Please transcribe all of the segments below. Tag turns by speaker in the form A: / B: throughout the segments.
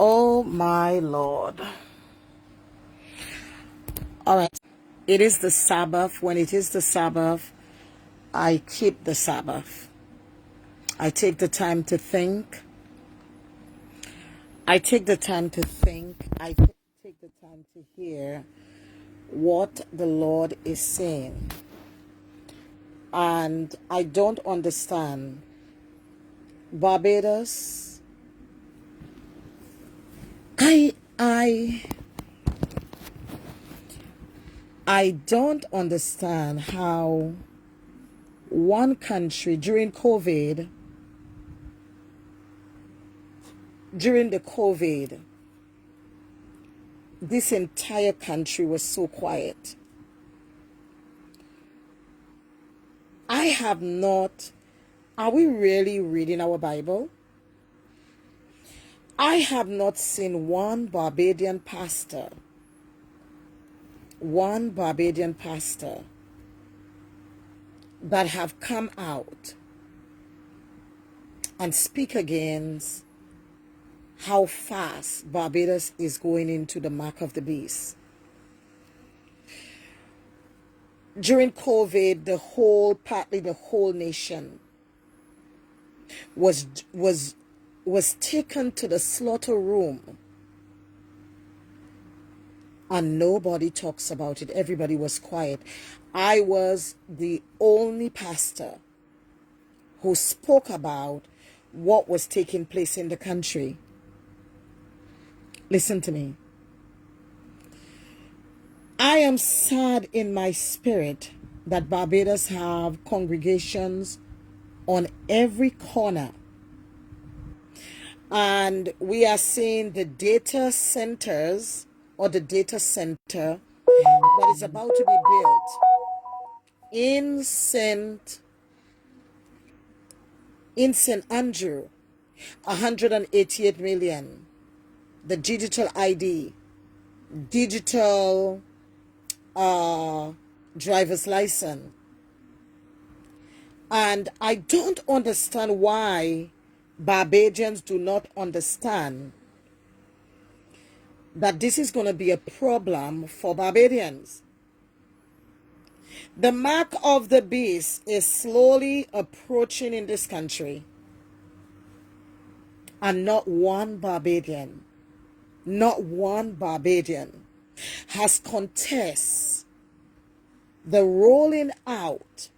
A: Oh my Lord. All right. It is the Sabbath. When it is the Sabbath, I keep the Sabbath. I take the time to think. I take the time to think. Take the time to hear what the Lord is saying. And I don't understand. Barbados, I don't understand how one country during the COVID, this entire country was so quiet. I have not, are we really reading our Bible? I have not seen one Barbadian pastor that have come out and speak against how fast Barbados is going into the mark of the beast. During COVID, partly the whole nation was taken to the slaughter room, and nobody talks about it. Everybody was quiet. I was the only pastor who spoke about what was taking place in the country. Listen to me. I am sad in my spirit that Barbados have congregations on every corner. And we are seeing the data centers, or the data center that is about to be built in St. Andrew, 188 million. The digital ID, digital driver's license. And I don't understand why Barbadians do not understand that this is going to be a problem for Barbadians. The mark of the beast is slowly approaching in this country, and not one Barbadian has contested the rolling out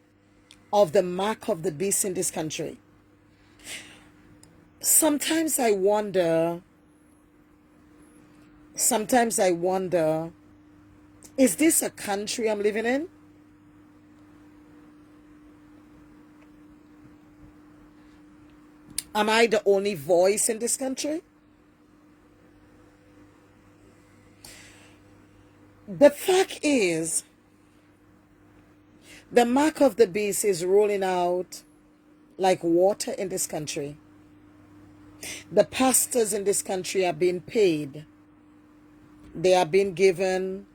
A: of the mark of the beast in this country. Sometimes I wonder, is this a country I'm living in? Am I the only voice in this country? The fact is, the mark of the beast is rolling out like water in this country. The pastors in this country are being paid. They are being given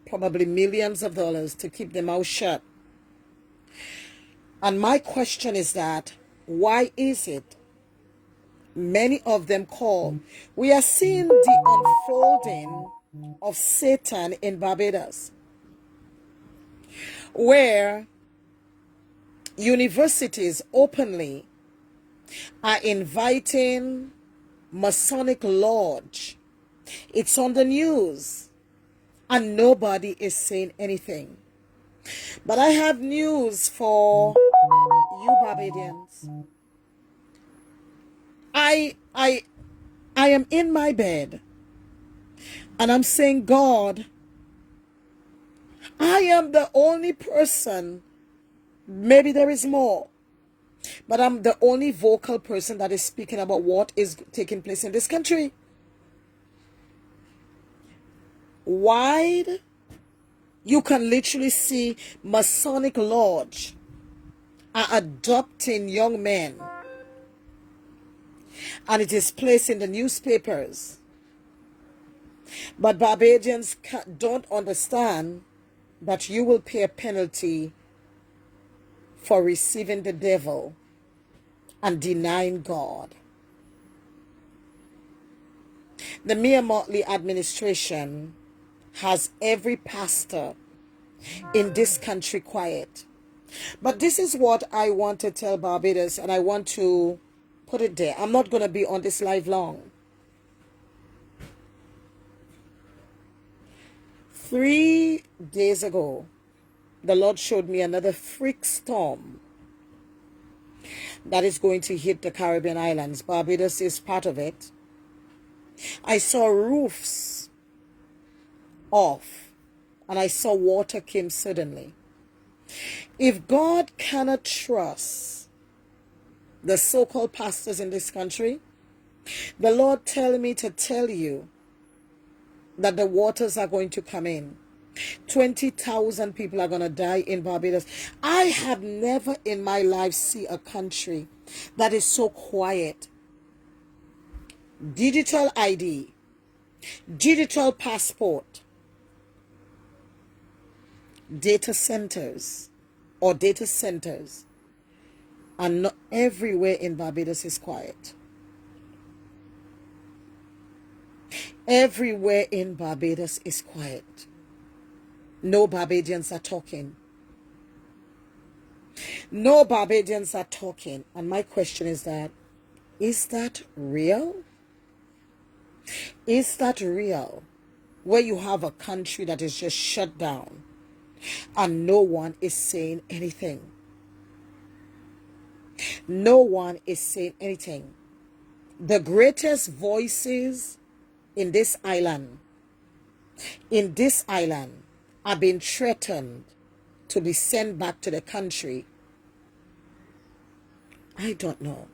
A: probably millions of dollars to keep their mouth shut. And my question is that, why is it many of them call? We are seeing the unfolding of Satan in Barbados, where universities openly are inviting Masonic Lodge. It's on the news, and nobody is saying anything. But I have news for you Barbadians. I am in my bed, and I'm saying, God, I am the only person, maybe there is more, but I'm the only vocal person that is speaking about what is taking place in this country. Wide, you can literally see Masonic Lodge are adopting young men, and it is placed in the newspapers. But Barbadians don't understand that you will pay a penalty for receiving the devil and denying God. The Mia Motley administration has every pastor in this country quiet. But this is what I want to tell Barbados, and I want to put it there. I'm not going to be on this live long. 3 days ago, the Lord showed me another freak storm that is going to hit the Caribbean islands. Barbados is part of it. I saw roofs off, and I saw water came suddenly. If God cannot trust the so-called pastors in this country, the Lord tell me to tell you that the waters are going to come in. 20,000 people are going to die in Barbados. I have never in my life seen a country that is so quiet. Digital ID, digital passport, data centers, and not everywhere in Barbados is quiet. Everywhere in Barbados is quiet. No Barbadians are talking. No Barbadians are talking. And my question is that real? Is that real? Where you have a country that is just shut down and no one is saying anything. No one is saying anything. The greatest voices in this island are being threatened to be sent back to the country. I don't know.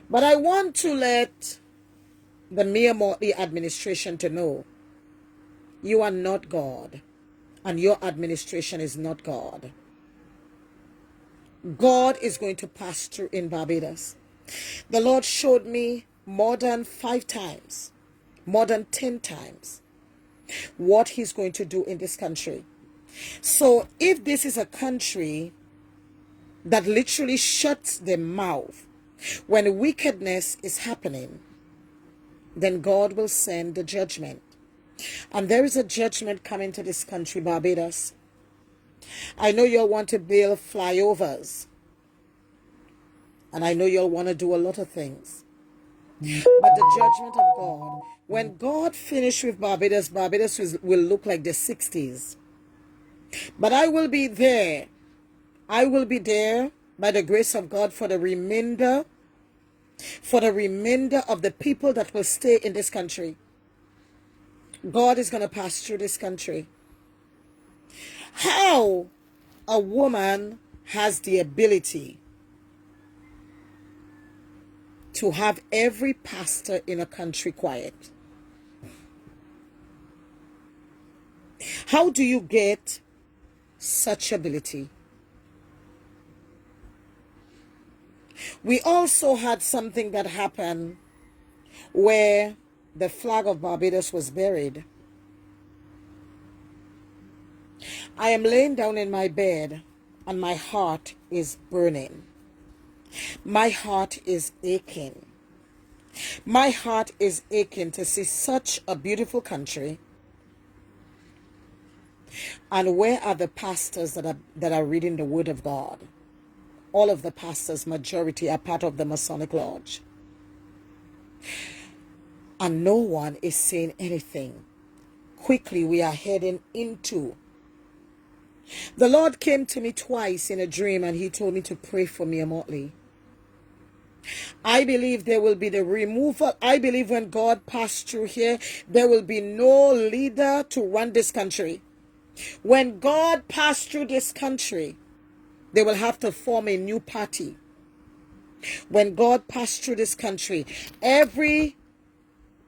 A: But I want to let the Mia Motley administration to know you are not God, and your administration is not God. God is going to pass through in Barbados. The Lord showed me more than 5 times, more than 10 times, what he's going to do in this country. So if this is a country that literally shuts their mouth when wickedness is happening, then God will send the judgment. And there is a judgment coming to this country, Barbados. I know you'll want to build flyovers, and I know you'll want to do a lot of things. But the judgment of God, when God finishes with Barbados, Barbados will look like the 60s. But I will be there. I will be there by the grace of God for the remainder of the people that will stay in this country. God is going to pass through this country. How a woman has the ability to have every pastor in a country quiet. How do you get such ability? We also had something that happened where the flag of Barbados was buried. I am laying down in my bed and my heart is burning. My heart is aching. My heart is aching to see such a beautiful country. And where are the pastors that are reading the word of God? All of the pastors, majority, are part of the Masonic Lodge. And no one is saying anything. Quickly, we are heading into. The Lord came to me twice in a dream, and he told me to pray for Mia Motley. I believe there will be the removal. I believe when God passed through here, there will be no leader to run this country. When God passed through this country, they will have to form a new party. When God passed through this country, every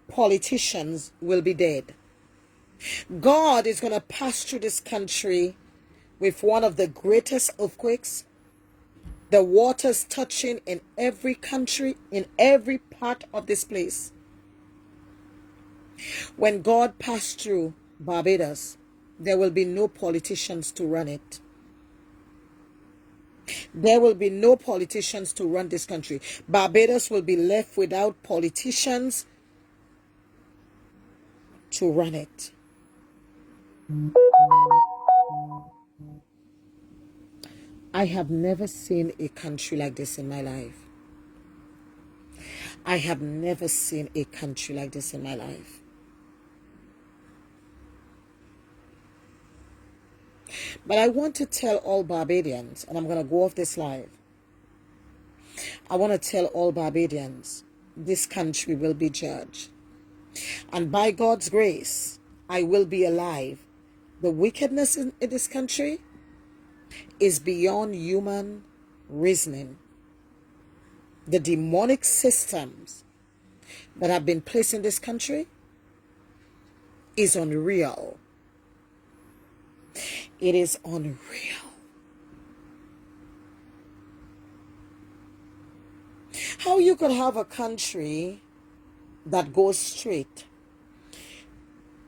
A: politician will be dead. God is going to pass through this country with one of the greatest earthquakes. The waters touching in every country, in every part of this place. When God passed through Barbados, there will be no politicians to run it. There will be no politicians to run this country. Barbados will be left without politicians to run it. I have never seen a country like this in my life. I have never seen a country like this in my life. But I want to tell all Barbadians, and I'm going to go off this live. I want to tell all Barbadians, this country will be judged. And by God's grace, I will be alive. The wickedness in this country is beyond human reasoning. The demonic systems that have been placed in this country is unreal. It is unreal. How you could have a country that goes straight.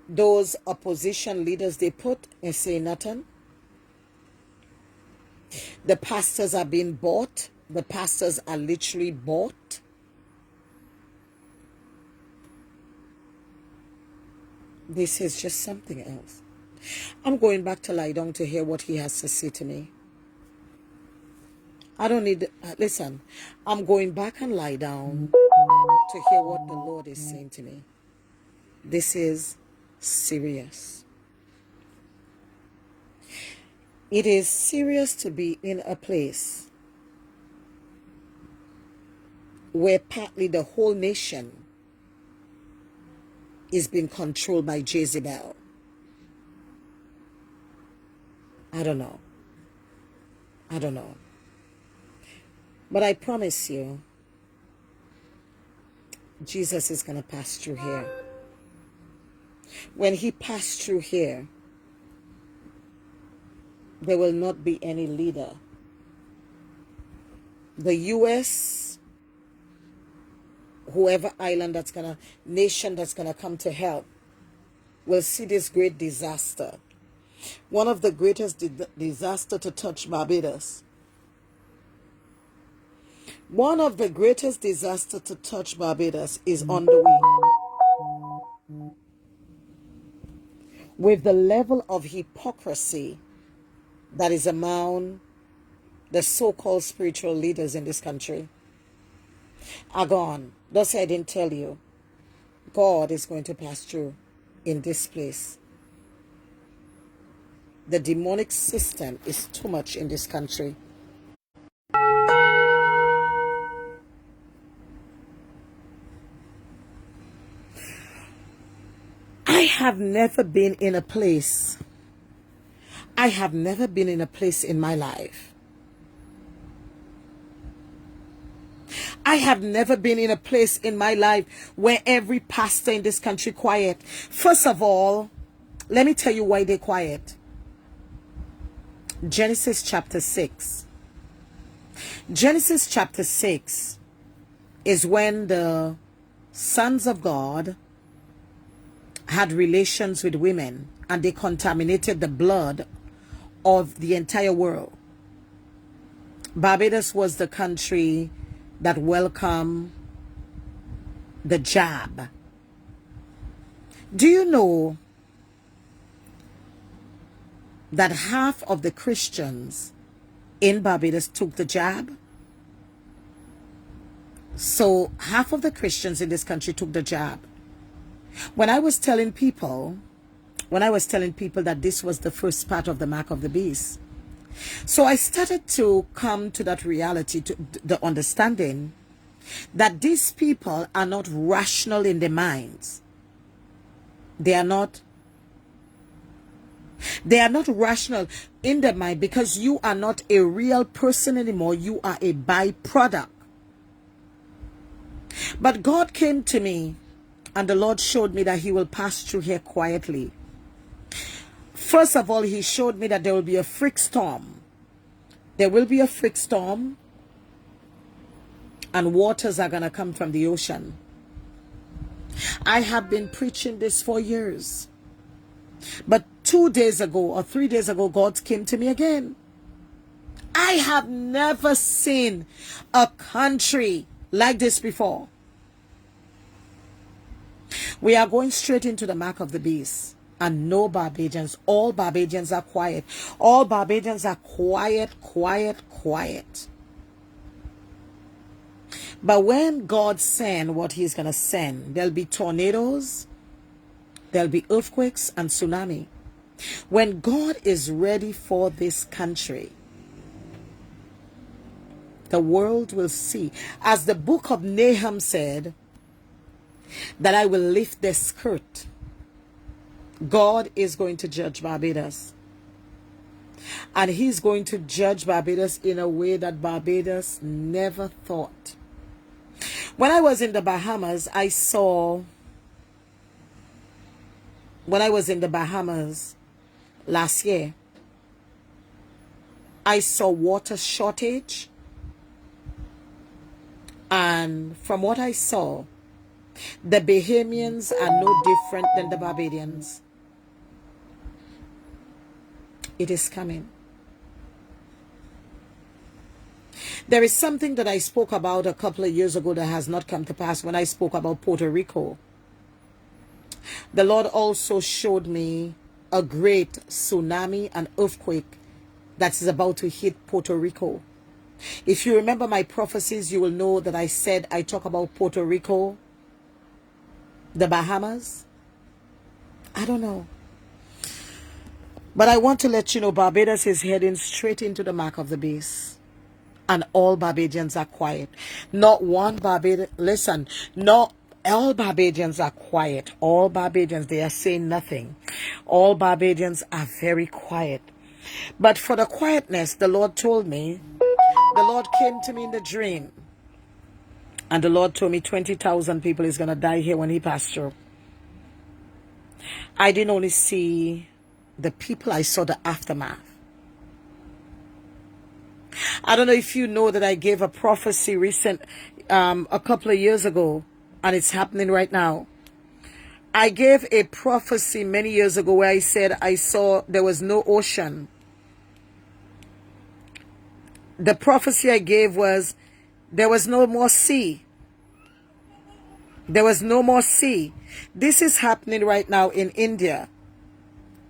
A: Those opposition leaders they put and say nothing. The pastors are being bought. The pastors are literally bought. This is just something else. I'm going back to lie down to hear what he has to say to me. I don't need, listen, I'm going back and lie down to hear what the Lord is saying to me. This is serious. It is serious to be in a place where partly the whole nation is being controlled by Jezebel. I don't know. I don't know. But I promise you, Jesus is going to pass through here. When he passed through here, there will not be any leader. The U.S., whoever island that's going to, nation that's going to come to help, will see this great disaster. One of the greatest disaster to touch Barbados. One of the greatest disaster to touch Barbados is on the way. With the level of hypocrisy that is among the so-called spiritual leaders in this country are gone. Thus I didn't tell you. God is going to pass through in this place. The demonic system is too much in this country. I have never been in a place. I have never been in a place in my life. I have never been in a place in my life where every pastor in this country quiet. First of all, let me tell you why they're quiet. Genesis chapter 6. Genesis chapter 6 is when the sons of God had relations with women and they contaminated the blood of the entire world. Barbados was the country that welcomed the jab. Do you know that half of the Christians in Barbados took the jab? So half of the Christians in this country took the jab. When I was telling people that this was the first part of the mark of the beast, so I started to come to that reality, to the understanding that these people are not rational in their minds. They are not rational in their mind, because you are not a real person anymore. You are a byproduct. But God came to me and the Lord showed me that he will pass through here quietly. First of all, he showed me that there will be a freak storm. There will be a freak storm, and waters are going to come from the ocean. I have been preaching this for years. But 2 days ago or 3 days ago, God came to me again. I have never seen a country like this before. We are going straight into the mark of the beast. And no Barbadians. All Barbadians are quiet. All Barbadians are quiet, quiet, quiet. But when God sends what he's going to send, there'll be tornadoes, there'll be earthquakes and tsunami. When God is ready for this country, the world will see. As the book of Nahum said, that I will lift their skirt. God is going to judge Barbados. And he's going to judge Barbados in a way that Barbados never thought. When I was in the Bahamas, last year, I saw water shortage. And from what I saw, the Bahamians are no different than the Barbadians. It is coming. There is something that I spoke about a couple of years ago that has not come to pass when I spoke about Puerto Rico. The Lord also showed me a great tsunami and earthquake that is about to hit Puerto Rico. If you remember my prophecies, you will know that I said I talk about Puerto Rico, the Bahamas. I don't know. But I want to let you know Barbados is heading straight into the mark of the beast. And all Barbadians are quiet. Not one Barbadian. Listen, not all Barbadians are quiet. All Barbadians, they are saying nothing. All Barbadians are very quiet. But for the quietness, the Lord told me, the Lord came to me in the dream. And the Lord told me 20,000 people is going to die here when he passed through. I didn't only see the people, I saw the aftermath. I don't know if you know that I gave a prophecy a couple of years ago, and it's happening right now. I gave a prophecy many years ago where I said I saw there was no ocean. The prophecy I gave was there was no more sea. There was no more sea. This is happening right now in India.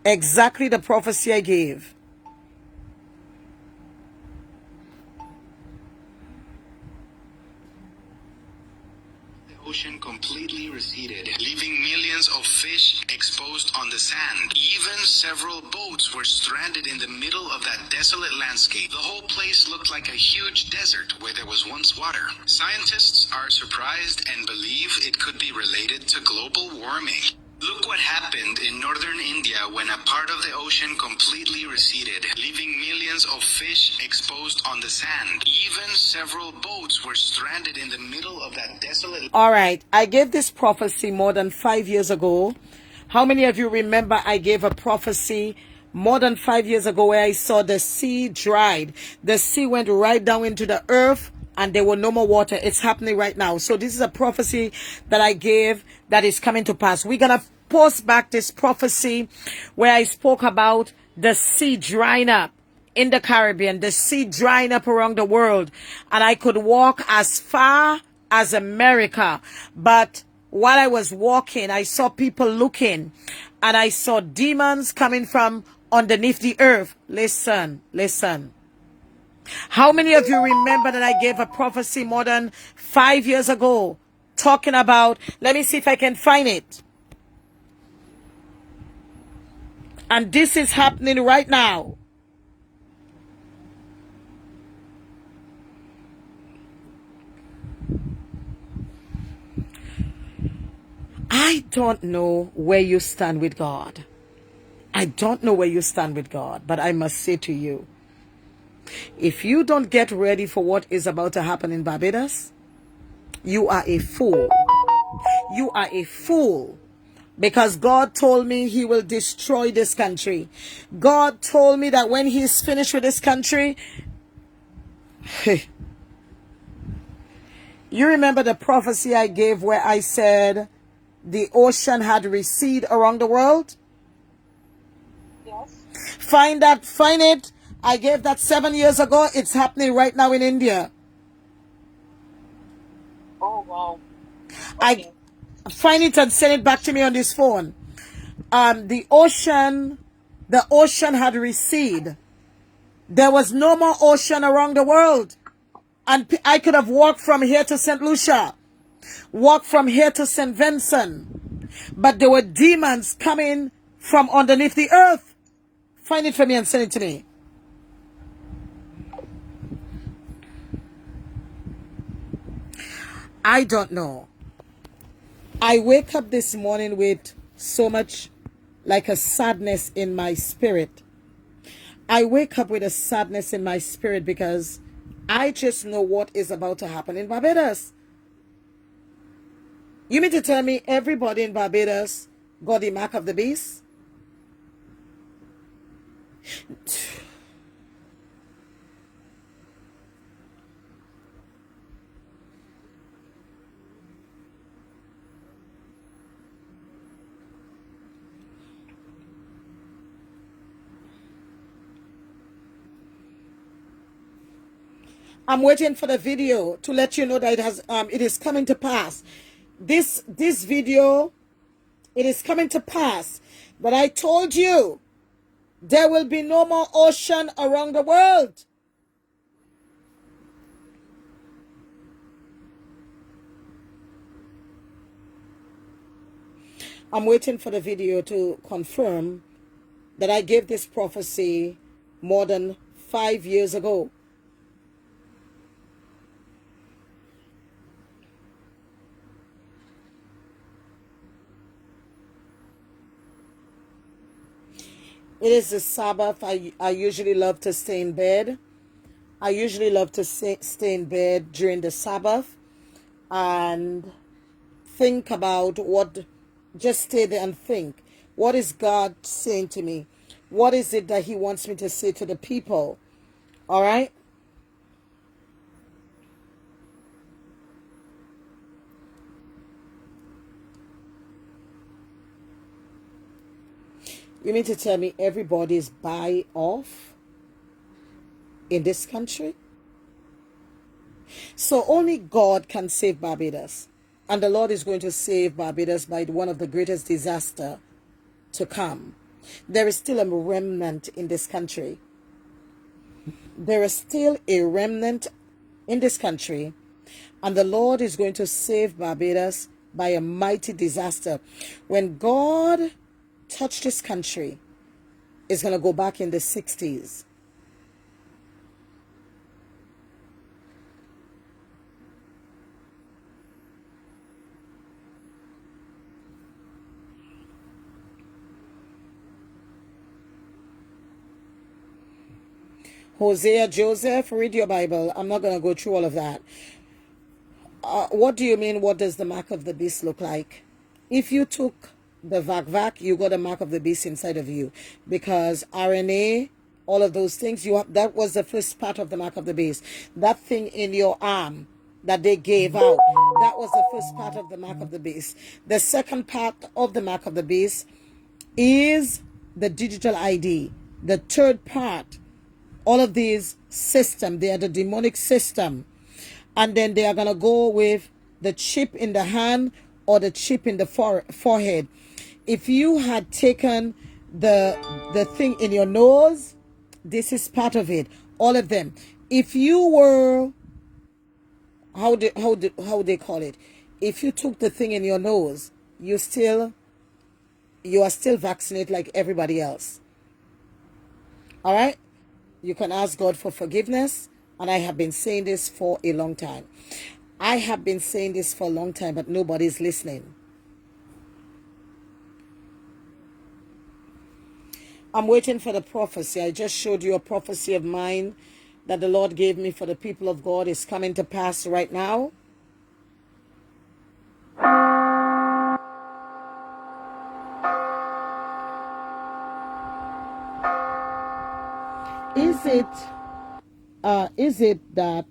A: Exactly the prophecy I gave.
B: Ocean completely receded, leaving millions of fish exposed on the sand. Even several boats were stranded in the middle of that desolate landscape. The whole place looked like a huge desert where there was once water. Scientists are surprised and believe it could be related to global warming. Look what happened in northern India when a part of the ocean completely receded, leaving millions of fish exposed on the sand. Even several boats were stranded in the middle of that desolate...
A: All right, I gave this prophecy more than 5 years ago. How many of you remember I gave a prophecy more than 5 years ago where I saw the sea dried? The sea went right down into the earth and there were no more water. It's happening right now. So this is a prophecy that I gave that is coming to pass. We're going to post back this prophecy where I spoke about the sea drying up in the Caribbean, the sea drying up around the world. And I could walk as far as America. But while I was walking, I saw people looking and I saw demons coming from underneath the earth. Listen, listen. How many of you remember that I gave a prophecy more than 5 years ago talking about, let me see if I can find it. And this is happening right now. I don't know where you stand with God. I don't know where you stand with God, but I must say to you, if you don't get ready for what is about to happen in Barbados, you are a fool. You are a fool. Because God told me he will destroy this country. God told me that when he's finished with this country, you remember the prophecy I gave where I said the ocean had receded around the world?
C: Yes.
A: Find it I gave that 7 years ago. It's happening right now in India.
C: Oh, wow.
A: I
C: Okay.
A: find it and send it back to me on this phone. The ocean had receded. There was no more ocean around the world. And I could have walked from here to St. Lucia, walked from here to St. Vincent. But there were demons coming from underneath the earth. Find it for me and send it to me. I don't know. I wake up this morning with so much like a sadness in my spirit. I wake up with a sadness in my spirit because I just know what is about to happen in Barbados. You mean to tell me everybody in Barbados got the mark of the beast? I'm waiting for the video to let you know that it is coming to pass. This video, it is coming to pass. But I told you, there will be no more ocean around the world. I'm waiting for the video to confirm that I gave this prophecy more than 5 years ago. It is the Sabbath. I usually love to stay in bed. I usually love to stay in bed during the Sabbath and think about just stay there and think. What is God saying to me? What is it that he wants me to say to the people? All right? You mean to tell me everybody's buy off in this country? So only God can save Barbados. And the Lord is going to save Barbados by one of the greatest disaster to come. There is still a remnant in this country. There is still a remnant in this country. And the Lord is going to save Barbados by a mighty disaster. When God touched this country, it's going to go back in the 60s. Hosea, Joseph, read your Bible. I'm not going to go through all of that. What do you mean, what does the mark of the beast look like? If you took the vac, you got a mark of the beast inside of you. Because RNA, all of those things, that was the first part of the mark of the beast. That thing in your arm that they gave out, that was the first part of the mark of the beast. The second part of the mark of the beast is the digital ID. The third part, all of these systems, they are the demonic system. And then they are going to go with the chip in the hand or the chip in the forehead. If you had taken the thing in your nose, this is part of it. All of them. If you were, how they call it? If you took the thing in your nose, you are still vaccinated like everybody else. All right? You can ask God for forgiveness. And I have been saying this for a long time. I have been saying this for a long time, but nobody's listening. I'm waiting for the prophecy. I just showed you a prophecy of mine that the Lord gave me for the people of God is coming to pass right now. Is it that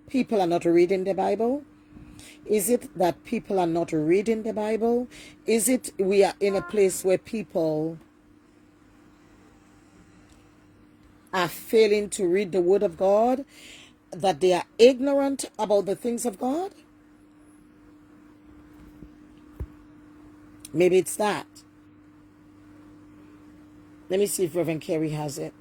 A: people are not reading the Bible? Is it that people are not reading the Bible? Is it we are in a place where people are failing to read the Word of God, that they are ignorant about the things of God? Maybe it's that. Let me see if Reverend Carey has it.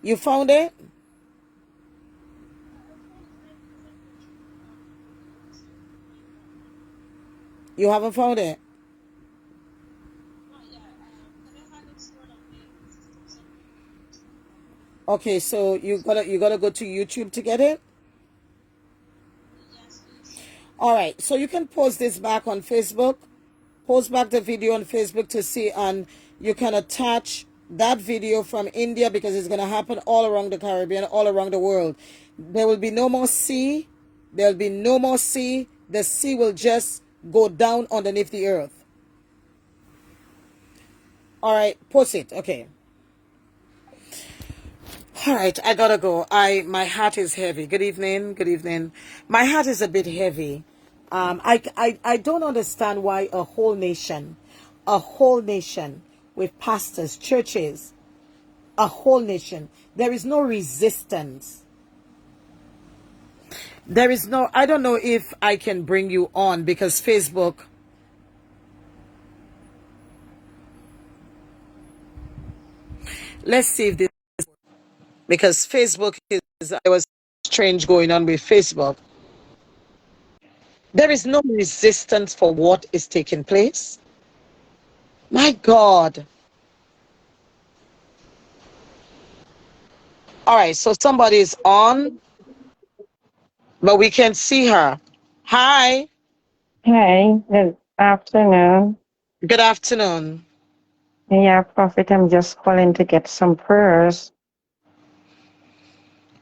A: You found it? You haven't found it? Okay, so you gotta go to YouTube to get it? All right, so you can post this back on Facebook. Post back the video on Facebook to see, and you can attach that video from India, because it's going to happen all around the Caribbean, all around the world. There will be no more sea. There'll be no more sea. The sea will just go down underneath the earth. All right, post it. Okay. All right, I gotta go. My heart is heavy. Good evening. Good evening. My heart is a bit heavy. I don't understand why a whole nation with pastors, churches, a whole nation, there is no resistance. There is no. I don't know if I can bring you on, because Facebook. Let's see if this, because Facebook is. I was strange going on with Facebook. There is no resistance for what is taking place. My God. All right, so somebody is on, but we can see her. Hi.
C: Hey, good afternoon.
A: Good afternoon.
C: Yeah, Prophet, I'm just calling to get some prayers.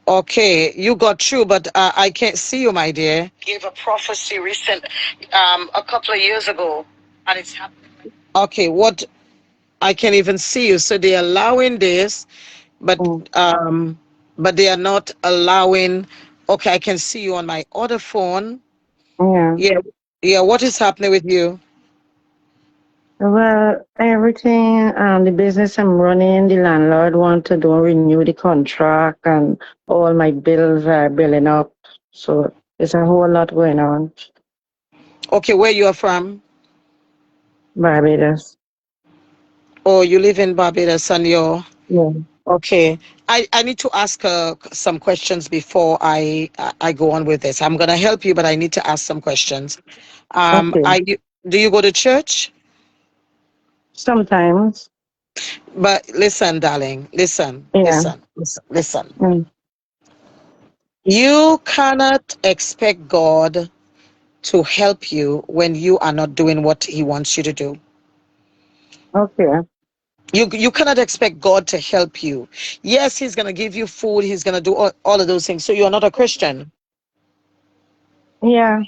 A: Okay, you got through, but I can't see you, my dear. Gave a prophecy a couple of years ago, and it's happening. Okay, what? I can't even see you. So they're allowing this, but
C: Mm,
A: um, but they are not allowing. Okay, I can see you on my other phone.
C: yeah.
A: Yeah, yeah. What is happening with you?
C: Well, everything, the business I'm running, the landlord want to do renew the contract, and all my bills are building up. So there's a whole lot going on.
A: Okay, where you are from?
C: Barbados.
A: Oh, you live in Barbados, and you're
C: Yeah.
A: okay. I need to ask some questions before I go on with this. I'm gonna help you, but I need to ask some questions.
C: Okay.
A: Do you go to church?
C: Sometimes.
A: But listen, darling, listen,
C: Yeah.
A: listen, listen, listen.
C: Mm,
A: You cannot expect God to help you when you are not doing what He wants you to do.
C: okay.
A: You cannot expect God to help you. Yes, He's gonna give you food. He's gonna do all of those things. So you're not a Christian.
C: Yeah.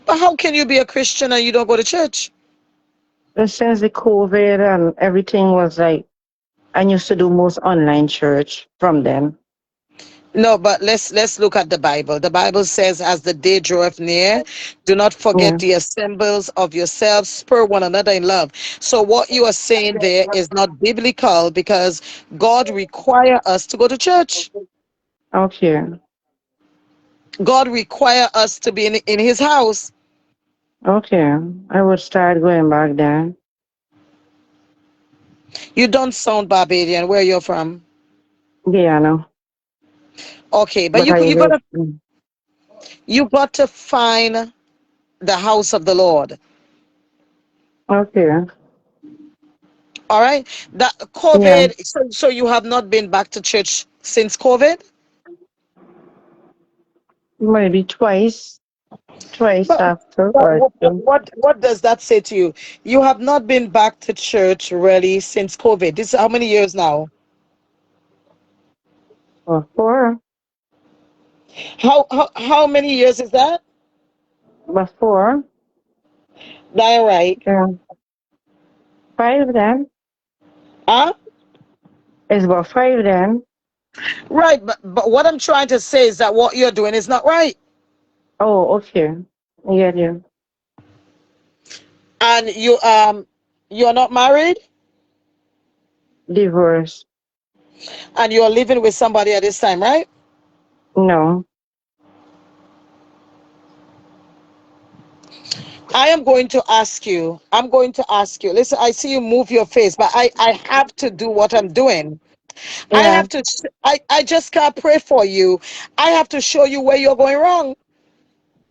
A: But how can you be a Christian and you don't go to church?
C: But since the COVID and everything was like, I used to do most online church from then.
A: No, but let's look at the Bible. The Bible says, "As the day draweth near, do not forget
C: Yeah.
A: the assemblies of yourselves, spur one another in love." So what you are saying there is not biblical, because God require us to go to church.
C: Okay.
A: God require us to be in His house.
C: Okay. I would start going back there.
A: You don't sound Barbadian. Where you're from?
C: Guyana.
A: Okay, but
C: But I
A: you
C: live.
A: gotta you got to find the house of the Lord.
C: Okay.
A: All right. That
C: Yeah.
A: COVID. So you have not been back to church since COVID.
C: Maybe twice. Twice
A: But
C: after
A: but
C: or two.
A: what does that say to you? You have not been back to church really since COVID. This is how many years now?
C: Or four.
A: How many years is that?
C: Before.
A: That right?
C: Yeah. Five then.
A: Huh?
C: It's about five then.
A: Right, but what I'm trying to say is that what you're doing is not right.
C: Oh, okay. I get you.
A: And you're not married
C: Divorce.
A: and you're living with somebody at this time, right?
C: No.
A: I am going to ask you. I'm going to ask you. Listen, I see you move your face, but I have to do what I'm doing. I
C: Yeah,
A: have to I just can't pray for you. I have to show you where you're going wrong.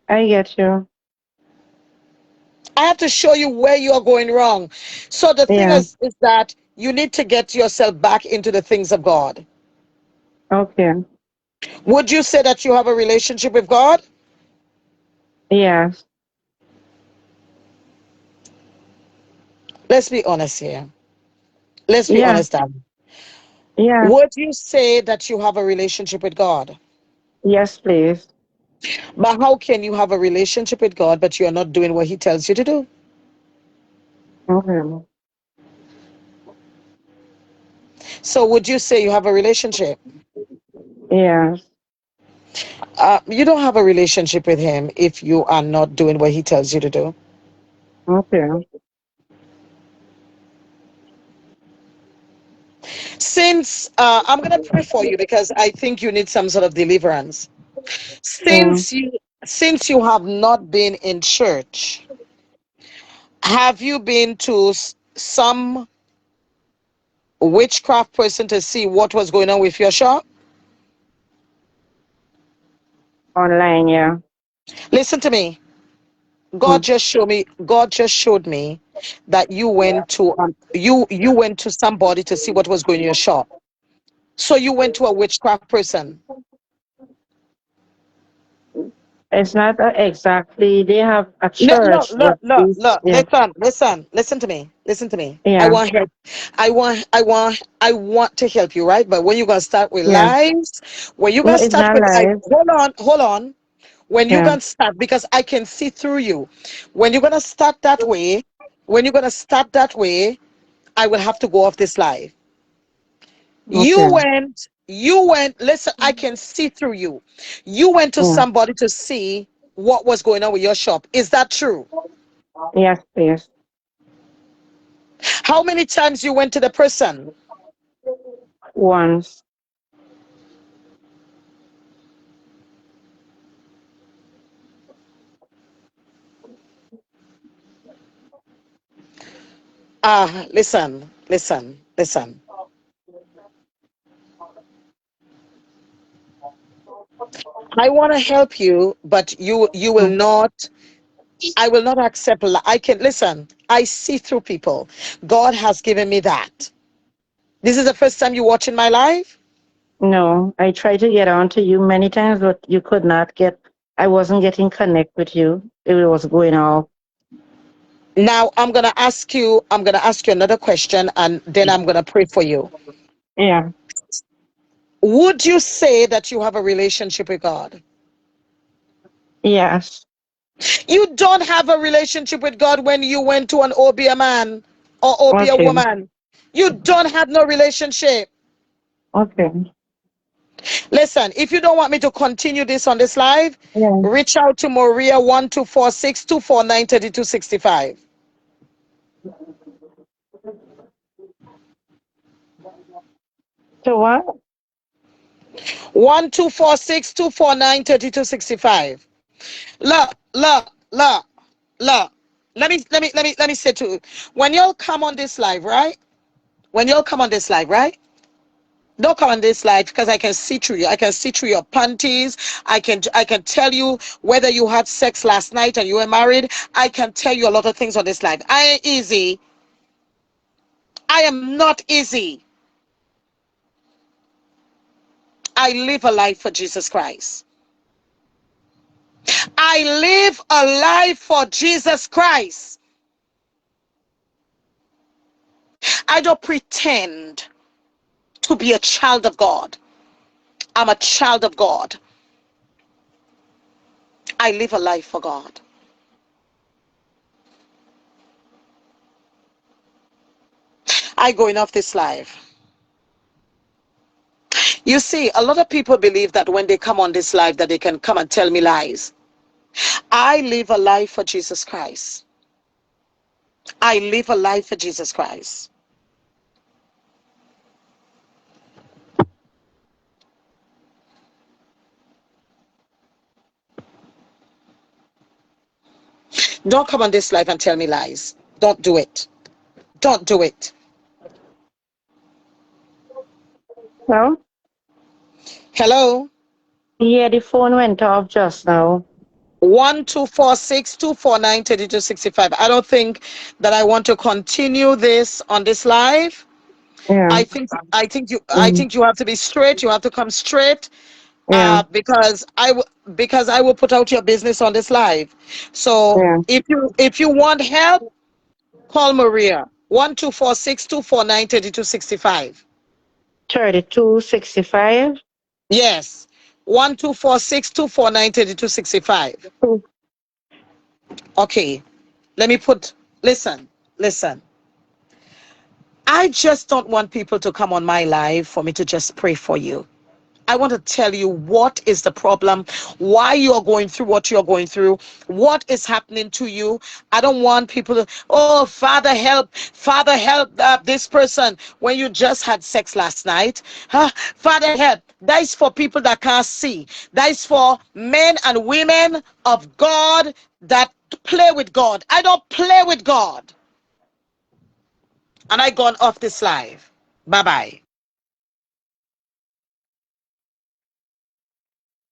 C: I get you.
A: I have to show you where you're going wrong. So the thing
C: Yeah.
A: is that you need to get yourself back into the things of God.
C: Okay.
A: Would you say that you have a relationship with God?
C: Yes.
A: Let's be honest here. Let's be
C: Yeah.
A: honest, Dan.
C: Yeah.
A: Would you say that you have a relationship with God?
C: Yes, please.
A: But how can you have a relationship with God but you're not doing what He tells you to do?
C: Okay.
A: So would you say you have a relationship?
C: Yes.
A: You don't have a relationship with Him if you are not doing what He tells you to do.
C: Okay.
A: Since I'm gonna pray for you because I think you need some sort of deliverance.
C: Mm.
A: Since you since you have not been in church, have you been to some witchcraft person to see what was going on with your shop?
C: Online, yeah.
A: Listen to me.
C: Mm.
A: God just showed me that you went to somebody to see what was going in your shop. So you went to a witchcraft person.
C: It's not exactly, they have a
A: No, look,
C: church,
A: look,
C: but
A: look,
C: this,
A: look.
C: yeah.
A: Listen to me. Listen to me. I
C: Yeah.
A: want help. I want to help you, right? But when you're gonna start with
C: Yeah.
A: lies, when you're
C: No,
A: gonna
C: it's
A: start
C: not
A: with I
C: live.
A: hold on. When you're
C: Yeah.
A: gonna start, because I can see through you. When you're gonna start that way, when you're gonna start that way, I will have to go off this live.
C: Okay.
A: You went, listen, I can see through you. You went to
C: Yeah.
A: somebody to see what was going on with your shop. Is that true?
C: Yes, please.
A: How many times you went to the person?
C: Once.
A: Listen. I want to help you, but you will
C: Mm.
A: not. I will not accept. I can listen. I see through people. God has given me that. This is the first time you watching my live.
C: No, I tried to get on to you many times, but you could not get, I wasn't getting connect with you. It was going off.
A: Now I'm gonna ask you. I'm gonna ask you another question, and then I'm gonna pray for you.
C: Yeah.
A: Would you say that you have a relationship with God?
C: Yes.
A: You don't have a relationship with God when you went to an Obia man or Obia
C: Okay.
A: woman. You don't have no relationship.
C: Okay.
A: Listen, if you don't want me to continue this on this live,
C: Yeah.
A: reach out to Maria 1246 249 3265.
C: So what?
A: 1246 249 3265. Look. Look. Let me say to you. When y'all come on this live, right? When y'all come on this live, right? Don't come on this live because I can see through you. I can see through your panties. I can tell you whether you had sex last night and you were married. I can tell you a lot of things on this live. I ain't easy. I am not easy. I live a life for Jesus Christ. I live a life for Jesus Christ. I don't pretend to be a child of God. I'm a child of God. I live a life for God. I going off this live. You see, a lot of people believe that when they come on this live that they can come and tell me lies. I live a life for Jesus Christ. I live a life for Jesus Christ. Don't come on this live and tell me lies. Don't do it. Don't do it.
C: No?
A: Hello?
C: Yeah, the phone went off just now.
A: 1246 249 3265. I don't think that I want to continue this on this live.
C: Yeah.
A: I
C: Mm.
A: think you have to be straight. You have to come straight.
C: Yeah.
A: Because I will put out your business on this live. So
C: Yeah.
A: if you want help, call Maria. 1246 249 3265.
C: 3265.
A: Yes. 1246 249 3265. Okay. Let me put listen. I just don't want people to come on my live for me to just pray for you. I want to tell you what is the problem, why you are going through what you're going through, what is happening to you. I don't want people to, oh, Father, help this person when you just had sex last night. Father, help. That is for people that can't see. That is for men and women of God that play with God. I don't play with God. And I gone off this live. Bye bye.